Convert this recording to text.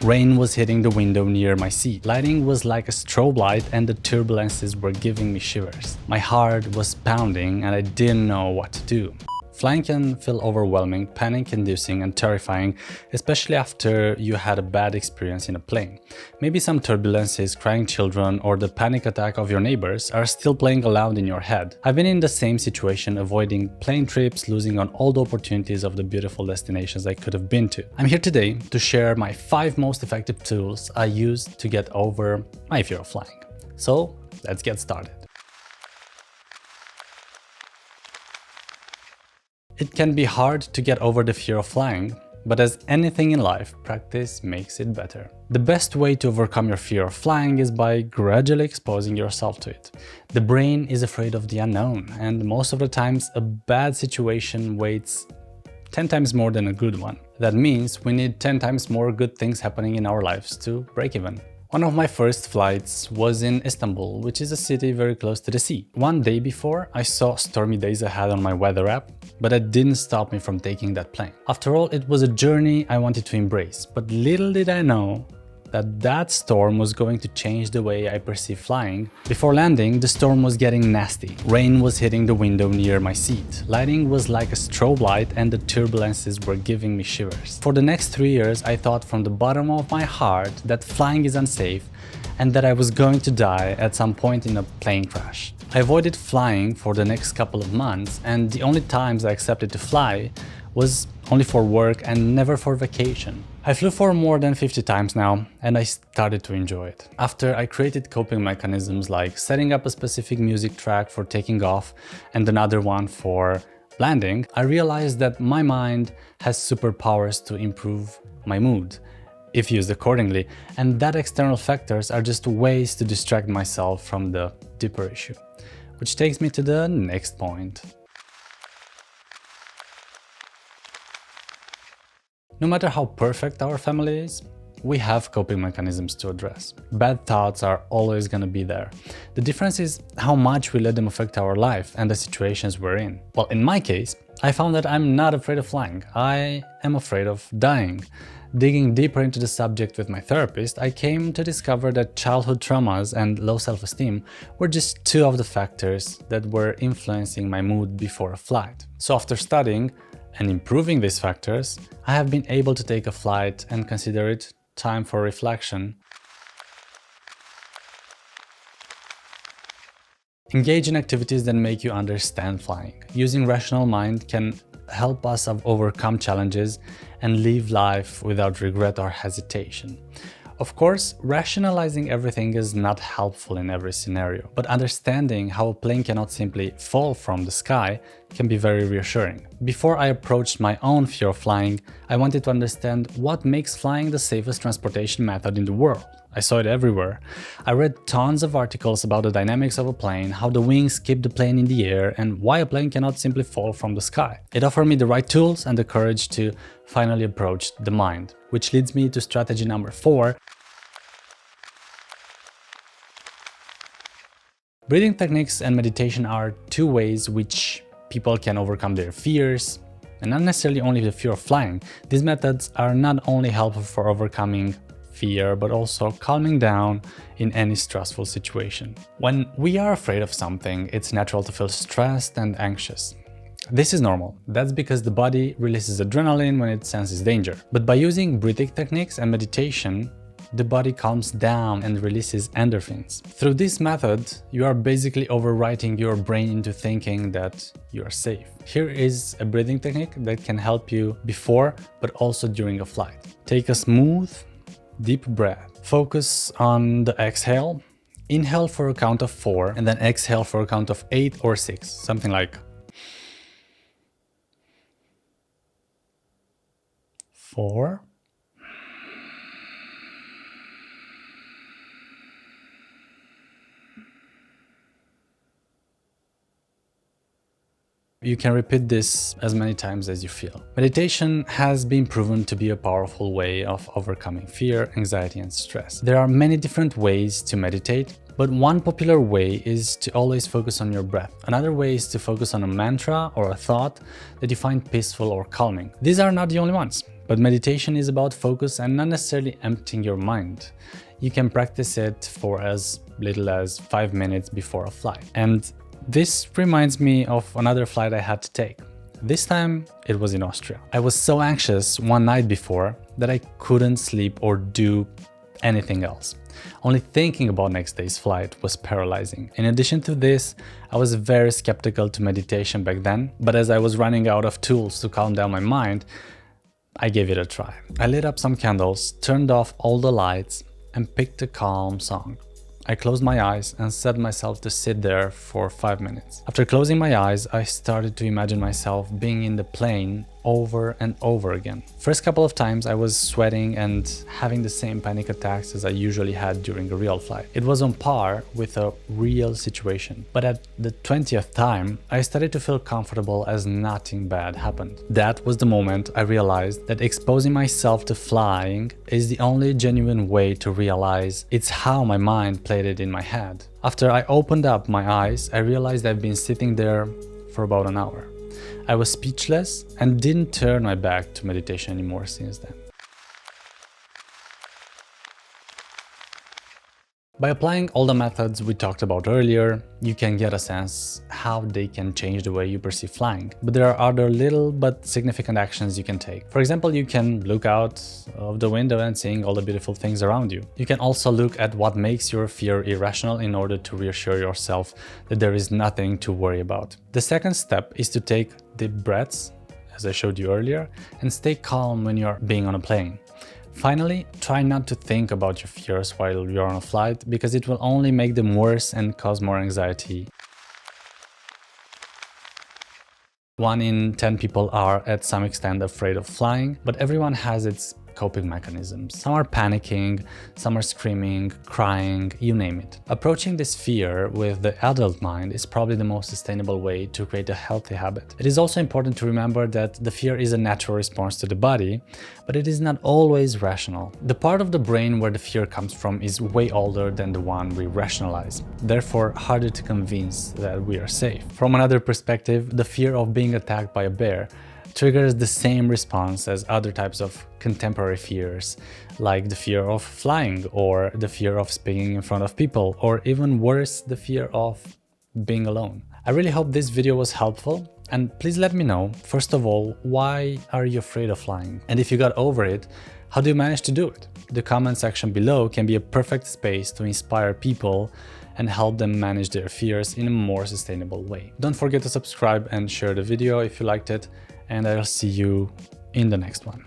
Rain was hitting the window near my seat. Lighting was like a strobe light and the turbulences were giving me shivers. My heart was pounding and I didn't know what to do. Flying can feel overwhelming, panic-inducing and terrifying, especially after you had a bad experience in a plane. Maybe some turbulences, crying children, or the panic attack of your neighbors are still playing aloud in your head. I've been in the same situation, avoiding plane trips, losing on all the opportunities of the beautiful destinations I could have been to. I'm here today to share my 5 most effective tools I used to get over my fear of flying. So, let's get started. It can be hard to get over the fear of flying, but as anything in life, practice makes it better. The best way to overcome your fear of flying is by gradually exposing yourself to it. The brain is afraid of the unknown, and most of the times a bad situation weighs 10 times more than a good one. That means we need 10 times more good things happening in our lives to break even. One of my first flights was in Istanbul, which is a city very close to the sea. One day before, I saw stormy days ahead on my weather app, but that didn't stop me from taking that plane. After all, it was a journey I wanted to embrace, but little did I know that storm was going to change the way I perceive flying. Before landing, the storm was getting nasty. Rain was hitting the window near my seat. Lighting was like a strobe light and the turbulences were giving me shivers. For the next 3 years, I thought from the bottom of my heart that flying is unsafe and that I was going to die at some point in a plane crash. I avoided flying for the next couple of months, and the only times I accepted to fly was only for work and never for vacation. I flew for more than 50 times now, and I started to enjoy it. After I created coping mechanisms like setting up a specific music track for taking off and another one for landing, I realized that my mind has superpowers to improve my mood, if used accordingly, and that external factors are just ways to distract myself from the deeper issue. Which takes me to the next point. No matter how perfect our family is, we have coping mechanisms to address. Bad thoughts are always gonna be there. The difference is how much we let them affect our life and the situations we're in. Well, in my case, I found that I'm not afraid of flying. I am afraid of dying. Digging deeper into the subject with my therapist, I came to discover that childhood traumas and low self-esteem were just 2 of the factors that were influencing my mood before a flight. So after studying and improving these factors, I have been able to take a flight and consider it time for reflection. Engage in activities that make you understand flying. Using rational mind can help us overcome challenges and live life without regret or hesitation. Of course, rationalizing everything is not helpful in every scenario, but understanding how a plane cannot simply fall from the sky can be very reassuring. Before I approached my own fear of flying, I wanted to understand what makes flying the safest transportation method in the world. I saw it everywhere. I read tons of articles about the dynamics of a plane, how the wings keep the plane in the air, and why a plane cannot simply fall from the sky. It offered me the right tools and the courage to finally approach the mind, which leads me to strategy number 4. Breathing techniques and meditation are 2 ways which people can overcome their fears, and not necessarily only the fear of flying. These methods are not only helpful for overcoming fear, but also calming down in any stressful situation. When we are afraid of something, it's natural to feel stressed and anxious. This is normal. That's because the body releases adrenaline when it senses danger. But by using breathing techniques and meditation, the body calms down and releases endorphins. Through this method, you are basically overwriting your brain into thinking that you are safe. Here is a breathing technique that can help you before, but also during a flight. Take a smooth, deep breath. Focus on the exhale. Inhale for a count of 4 and then exhale for a count of 8 or 6, something like 4, You can repeat this as many times as you feel. Meditation has been proven to be a powerful way of overcoming fear, anxiety, and stress. There are many different ways to meditate, but one popular way is to always focus on your breath. Another way is to focus on a mantra or a thought that you find peaceful or calming. These are not the only ones. But meditation is about focus and not necessarily emptying your mind. You can practice it for as little as 5 minutes before a flight. And this reminds me of another flight I had to take. This time it was in Austria. I was so anxious one night before that I couldn't sleep or do anything else. Only thinking about next day's flight was paralyzing. In addition to this, I was very skeptical to meditation back then, but as I was running out of tools to calm down my mind, I gave it a try. I lit up some candles, turned off all the lights, and picked a calm song. I closed my eyes and set myself to sit there for 5 minutes. After closing my eyes, I started to imagine myself being in the plane over and over again. First couple of times I was sweating and having the same panic attacks as I usually had during a real flight. It was on par with a real situation. But at the 20th time, I started to feel comfortable as nothing bad happened. That was the moment I realized that exposing myself to flying is the only genuine way to realize it's how my mind played it in my head. After I opened up my eyes, I realized I've been sitting there for about an hour. I was speechless and didn't turn my back to meditation anymore since then. By applying all the methods we talked about earlier, you can get a sense how they can change the way you perceive flying. But there are other little but significant actions you can take. For example, you can look out of the window and seeing all the beautiful things around you. You can also look at what makes your fear irrational in order to reassure yourself that there is nothing to worry about. The second step is to take deep breaths, as I showed you earlier, and stay calm when you're being on a plane. Finally, try not to think about your fears while you're on a flight, because it will only make them worse and cause more anxiety. 1 in 10 people are at some extent afraid of flying, but everyone has its coping mechanisms. Some are panicking, some are screaming, crying, you name it. Approaching this fear with the adult mind is probably the most sustainable way to create a healthy habit. It is also important to remember that the fear is a natural response to the body, but it is not always rational. The part of the brain where the fear comes from is way older than the one we rationalize, therefore harder to convince that we are safe. From another perspective, the fear of being attacked by a bear triggers the same response as other types of contemporary fears, like the fear of flying, or the fear of speaking in front of people, or even worse, the fear of being alone. I really hope this video was helpful, and please let me know, first of all, why are you afraid of flying? And if you got over it, how do you manage to do it? The comment section below can be a perfect space to inspire people and help them manage their fears in a more sustainable way. Don't forget to subscribe and share the video if you liked it, and I'll see you in the next one.